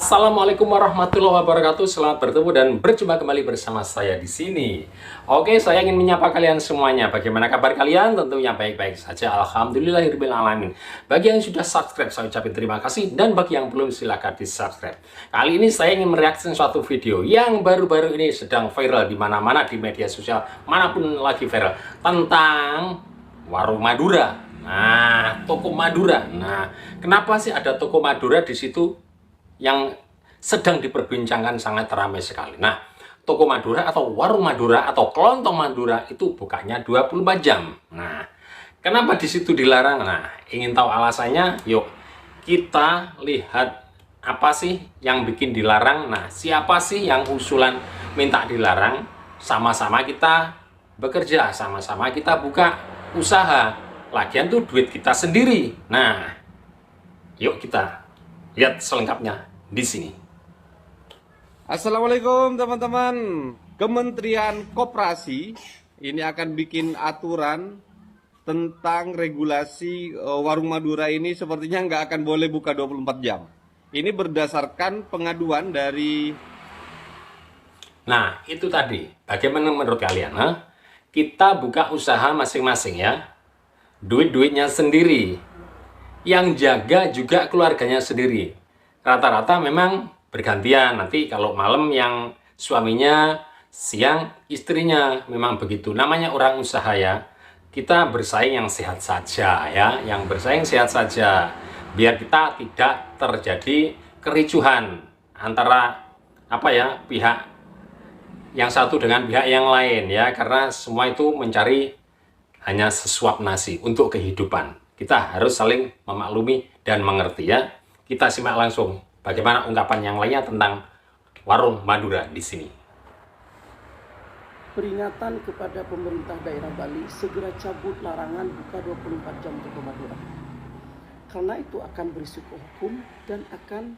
Assalamualaikum warahmatullahi wabarakatuh. Selamat bertemu dan berjumpa kembali bersama saya di sini. Oke, saya ingin menyapa kalian semuanya. Bagaimana kabar kalian? Tentunya baik-baik saja. Alhamdulillahirabbil alamin. Bagi yang sudah subscribe, saya ucapkan terima kasih, dan bagi yang belum, silahkan di subscribe. Kali ini saya ingin mereaksi suatu video yang baru-baru ini sedang viral di mana-mana di media sosial, manapun lagi viral, tentang warung Madura. Nah, toko Madura. Nah, kenapa sih ada toko Madura di situ yang sedang diperbincangkan sangat ramai sekali? Nah, toko Madura atau warung Madura atau kelontong Madura itu bukanya 24 jam. Nah, kenapa di situ dilarang? Nah, ingin tahu alasannya? Yuk, kita lihat apa sih yang bikin dilarang. Nah, siapa sih yang usulan minta dilarang? Sama-sama kita bekerja, sama-sama kita buka usaha. Lagian tuh duit kita sendiri. Nah, yuk kita lihat selengkapnya di sini. Assalamualaikum teman-teman. Kementerian Koperasi ini akan bikin aturan tentang regulasi warung Madura ini sepertinya nggak akan boleh buka 24 jam. Ini berdasarkan pengaduan dari... Nah, itu tadi. Bagaimana menurut kalian? Kita buka usaha masing-masing ya. Duit-duitnya sendiri. Yang jaga juga keluarganya sendiri. Rata-rata memang bergantian. Nanti kalau malam yang suaminya, siang istrinya, memang begitu. Namanya orang usaha ya. Kita bersaing yang sehat saja ya. Yang bersaing sehat saja. Biar kita tidak terjadi kericuhan antara pihak yang satu dengan pihak yang lain ya. Karena semua itu mencari hanya sesuap nasi untuk kehidupan. Kita harus saling memaklumi dan mengerti ya. Kita simak langsung bagaimana ungkapan yang lainnya tentang warung Madura di sini. Peringatan kepada pemerintah daerah Bali segera cabut larangan buka 24 jam toko Madura. Karena itu akan berisiko hukum dan akan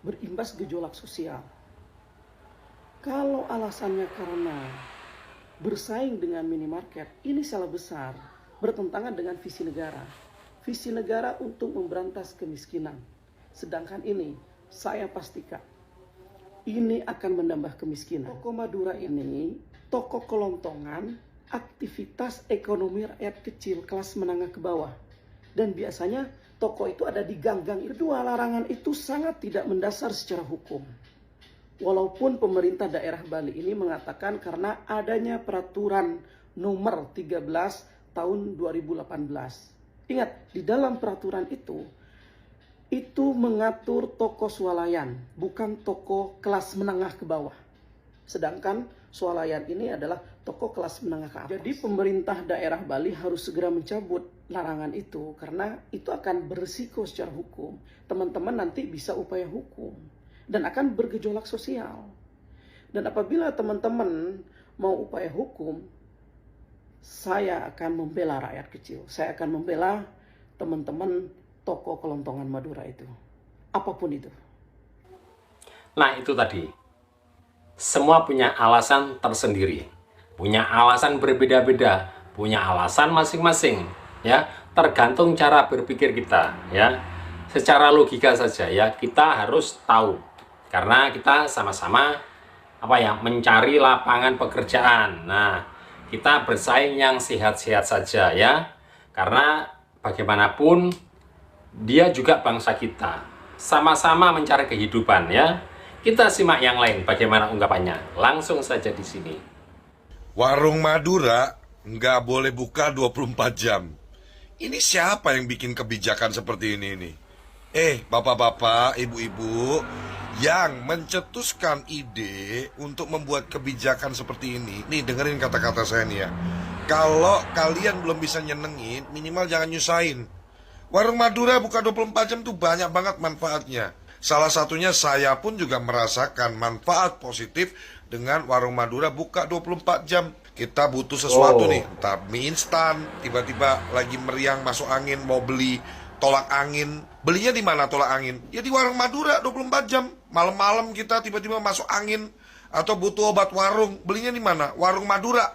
berimbas gejolak sosial. Kalau alasannya karena bersaing dengan minimarket, ini salah besar, bertentangan dengan visi negara. Visi negara untuk memberantas kemiskinan. Sedangkan ini, saya pastikan, ini akan menambah kemiskinan. Toko Madura ini, toko kelontongan, aktivitas ekonomi rakyat kecil, kelas menengah ke bawah. Dan biasanya toko itu ada di gang-gang. Kedua, larangan itu sangat tidak mendasar secara hukum. Walaupun pemerintah daerah Bali ini mengatakan karena adanya peraturan nomor 13 tahun 2018. Ingat, di dalam peraturan itu mengatur toko swalayan, bukan toko kelas menengah ke bawah. Sedangkan swalayan ini adalah toko kelas menengah ke atas. Jadi pemerintah daerah Bali harus segera mencabut larangan itu karena itu akan berisiko secara hukum. Teman-teman nanti bisa upaya hukum dan akan bergejolak sosial. Dan apabila teman-teman mau upaya hukum, saya akan membela rakyat kecil. Saya akan membela teman-teman toko kelontongan Madura itu. Apapun itu. Nah, itu tadi. Semua punya alasan tersendiri. Punya alasan berbeda-beda. Punya alasan masing-masing. Ya, tergantung cara berpikir kita. Ya, secara logika saja ya. Kita harus tahu. Karena kita sama-sama mencari lapangan pekerjaan. Nah, kita bersaing yang sehat-sehat saja ya. Karena bagaimanapun dia juga bangsa kita. Sama-sama mencari kehidupan ya. Kita simak yang lain bagaimana ungkapannya. Langsung saja di sini. Warung Madura nggak boleh buka 24 jam. Ini siapa yang bikin kebijakan seperti ini? Bapak-bapak, ibu-ibu yang mencetuskan ide untuk membuat kebijakan seperti ini. Nih, dengerin kata-kata saya nih ya. Kalau kalian belum bisa nyenengin, minimal jangan nyusahin. Warung Madura buka 24 jam tuh banyak banget manfaatnya. Salah satunya saya pun juga merasakan manfaat positif dengan warung Madura buka 24 jam. Kita butuh sesuatu nih, entah mie instan, tiba-tiba lagi meriang masuk angin, mau beli tolak angin. Belinya di mana tolak angin? Ya di warung Madura 24 jam. Malam-malam kita tiba-tiba masuk angin atau butuh obat warung. Belinya di mana? Warung Madura.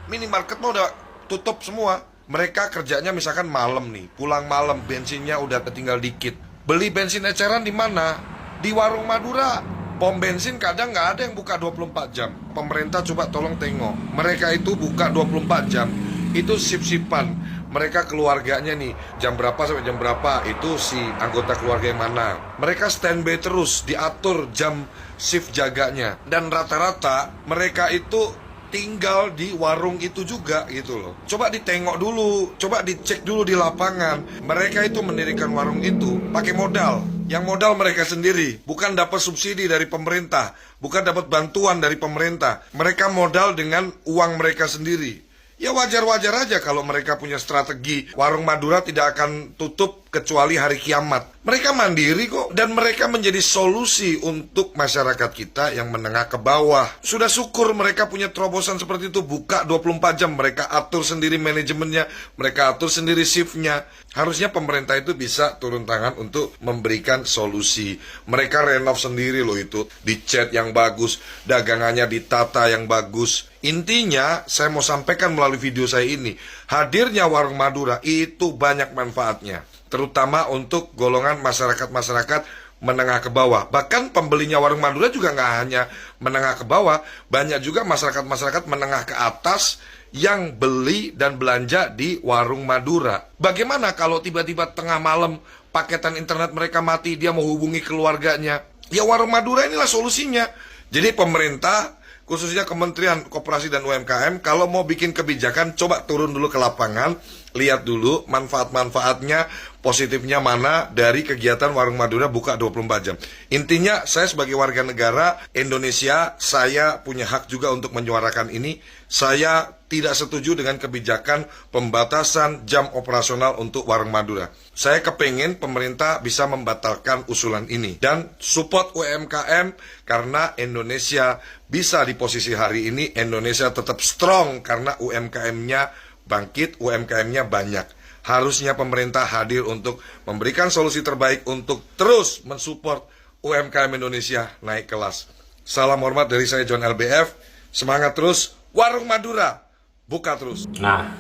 Minimarket mah udah tutup semua. Mereka kerjanya misalkan malam nih, pulang malam, bensinnya udah tinggal dikit. Beli bensin eceran di mana? Di warung Madura, pom bensin kadang nggak ada yang buka 24 jam. Pemerintah coba tolong tengok. Mereka itu buka 24 jam. Itu sip-sipan. Mereka keluarganya nih, jam berapa sampai jam berapa, itu si anggota keluarga yang mana. Mereka standby terus, diatur jam shift jaganya. Dan rata-rata mereka itu tinggal di warung itu juga gitu loh. Coba ditengok dulu, coba dicek dulu di lapangan. Mereka itu mendirikan warung itu pakai modal. Yang modal mereka sendiri, bukan dapat subsidi dari pemerintah, bukan dapat bantuan dari pemerintah. Mereka modal dengan uang mereka sendiri. Ya wajar-wajar aja kalau mereka punya strategi. Warung Madura tidak akan tutup kecuali hari kiamat. Mereka mandiri kok. Dan mereka menjadi solusi untuk masyarakat kita yang menengah ke bawah. Sudah syukur mereka punya terobosan seperti itu. Buka 24 jam. Mereka atur sendiri manajemennya. Mereka atur sendiri shiftnya. Harusnya pemerintah itu bisa turun tangan untuk memberikan solusi. Mereka renov sendiri loh itu. Dicat yang bagus. Dagangannya ditata yang bagus. Intinya, saya mau sampaikan melalui video saya ini, hadirnya warung Madura itu banyak manfaatnya, terutama untuk golongan masyarakat-masyarakat menengah ke bawah. Bahkan pembelinya warung Madura juga nggak hanya menengah ke bawah, banyak juga masyarakat-masyarakat menengah ke atas yang beli dan belanja di warung Madura. Bagaimana kalau tiba-tiba tengah malam paketan internet mereka mati, dia mau hubungi keluarganya? Ya warung Madura inilah solusinya. Jadi pemerintah, khususnya Kementerian Koperasi dan UMKM, kalau mau bikin kebijakan, coba turun dulu ke lapangan, lihat dulu manfaat-manfaatnya, positifnya mana dari kegiatan warung Madura buka 24 jam. Intinya, saya sebagai warga negara Indonesia, saya punya hak juga untuk menyuarakan ini. Saya tidak setuju dengan kebijakan pembatasan jam operasional untuk warung Madura. Saya kepengen pemerintah bisa membatalkan usulan ini dan support UMKM karena Indonesia bisa di posisi hari ini. Indonesia tetap strong karena UMKM-nya bangkit, UMKM-nya banyak. Harusnya pemerintah hadir untuk memberikan solusi terbaik untuk terus mensupport UMKM Indonesia naik kelas. Salam hormat dari saya John LBF. Semangat terus, warung Madura buka terus. Nah,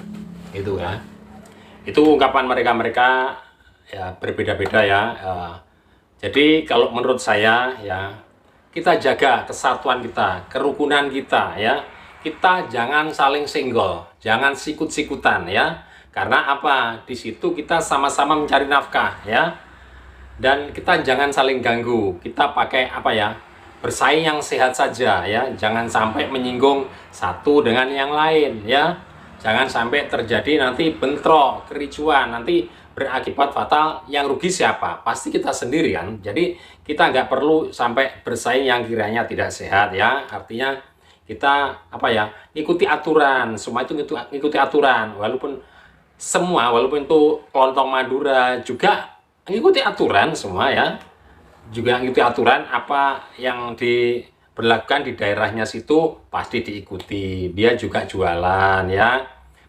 itu ya. Itu ungkapan mereka-mereka ya berbeda-beda ya. Jadi kalau menurut saya ya, kita jaga kesatuan kita, kerukunan kita ya. Kita jangan saling senggol, jangan sikut-sikutan ya. Karena apa? Di situ kita sama-sama mencari nafkah ya. Dan kita jangan saling ganggu. Kita pakai apa ya? Bersaing yang sehat saja ya, jangan sampai menyinggung satu dengan yang lain ya, jangan sampai terjadi nanti bentrok, kericuan, nanti berakibat fatal. Yang rugi siapa? Pasti kita sendiri kan. Jadi kita nggak perlu sampai bersaing yang kiranya tidak sehat ya. Artinya kita apa ya, ikuti aturan, semua itu ikuti aturan, walaupun itu kelontong Madura juga ikuti aturan semua ya. Juga ngikuti aturan apa yang diberlakukan di daerahnya situ pasti diikuti. Dia juga jualan ya.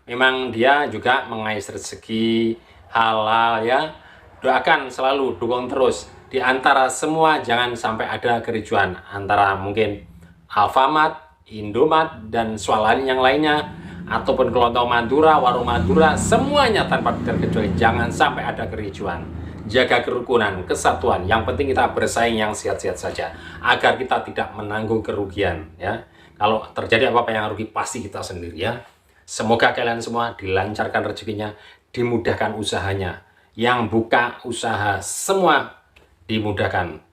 Memang dia juga mengais rezeki halal ya. Doakan selalu, dukung terus. Di antara semua jangan sampai ada kericuan antara mungkin Alfamart, Indomart dan swalayan yang lainnya, ataupun kelontong Madura, warung Madura, semuanya tanpa terkecuali jangan sampai ada kericuan. Jaga kerukunan, kesatuan. Yang penting kita bersaing yang sehat-sehat saja agar kita tidak menanggung kerugian ya. Kalau terjadi apa-apa yang rugi pasti kita sendiri ya. Semoga kalian semua dilancarkan rezekinya, dimudahkan usahanya. Yang buka usaha semua dimudahkan,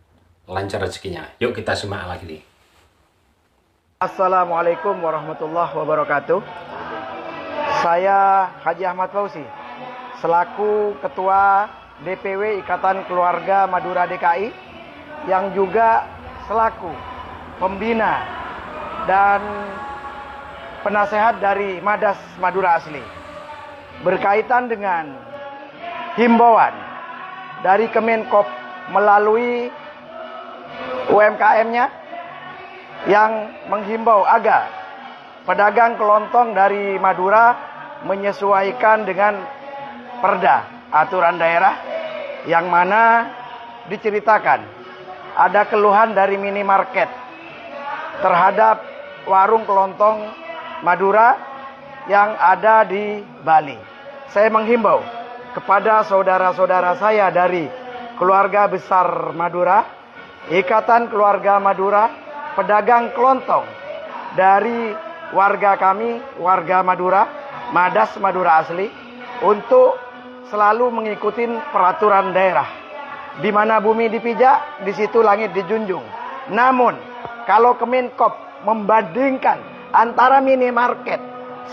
lancar rezekinya. Yuk kita simak lagi nih. Assalamualaikum warahmatullahi wabarakatuh. Saya Haji Ahmad Fauzi selaku Ketua DPW Ikatan Keluarga Madura DKI yang juga selaku pembina dan penasehat dari Madas Madura Asli berkaitan dengan himbauan dari Kemenkop melalui UMKM-nya yang menghimbau agar pedagang kelontong dari Madura menyesuaikan dengan perda aturan daerah yang mana diceritakan ada keluhan dari minimarket terhadap warung kelontong Madura yang ada di Bali. Saya menghimbau kepada saudara-saudara saya dari keluarga besar Madura Ikatan Keluarga Madura, pedagang kelontong dari warga kami, warga Madura, Madas Madura asli, untuk selalu mengikuti peraturan daerah. Di mana bumi dipijak, di situ langit dijunjung. Namun, kalau Kemenkop membandingkan antara minimarket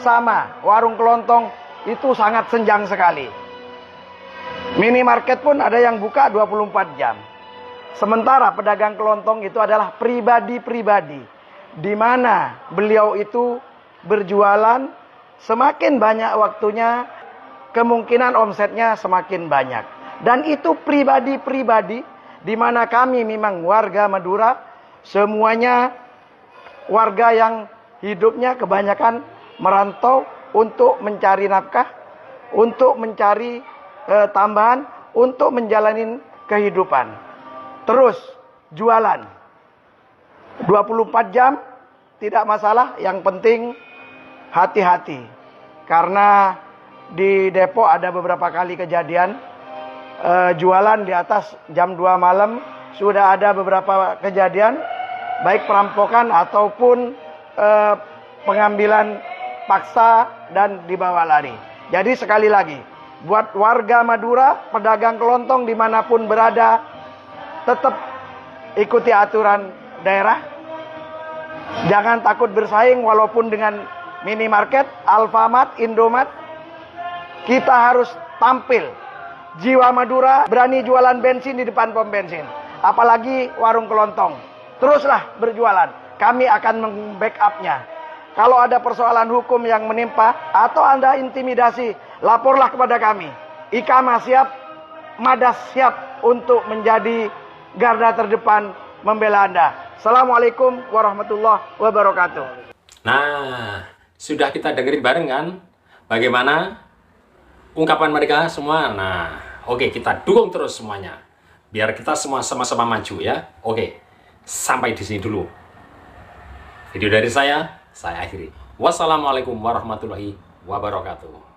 sama warung kelontong, itu sangat senjang sekali. Minimarket pun ada yang buka 24 jam. Sementara pedagang kelontong itu adalah pribadi-pribadi, di mana beliau itu berjualan, semakin banyak waktunya, kemungkinan omsetnya semakin banyak. Dan itu pribadi-pribadi, di mana kami memang warga Madura, semuanya warga yang hidupnya kebanyakan merantau untuk mencari nafkah, untuk mencari tambahan, untuk menjalani kehidupan. Terus jualan 24 jam tidak masalah, yang penting hati-hati. Karena di Depok ada beberapa kali kejadian jualan di atas jam 2 malam, sudah ada beberapa kejadian baik perampokan ataupun pengambilan paksa dan dibawa lari. Jadi sekali lagi, buat warga Madura, pedagang kelontong dimanapun berada, tetap ikuti aturan daerah. Jangan takut bersaing walaupun dengan minimarket, Alfamart, Indomaret. Kita harus tampil. Jiwa Madura, berani jualan bensin di depan pom bensin. Apalagi warung kelontong. Teruslah berjualan. Kami akan membackup-nya. Kalau ada persoalan hukum yang menimpa atau Anda intimidasi, laporlah kepada kami. Ikamah siap, Madas siap untuk menjadi garda terdepan membela Anda. Assalamualaikum warahmatullahi wabarakatuh. Nah, sudah kita dengerin bareng kan bagaimana ungkapan mereka semua. Nah, oke, kita dukung terus semuanya biar kita semua sama-sama maju ya. Oke, sampai di sini dulu video dari saya akhiri. Wassalamualaikum warahmatullahi wabarakatuh.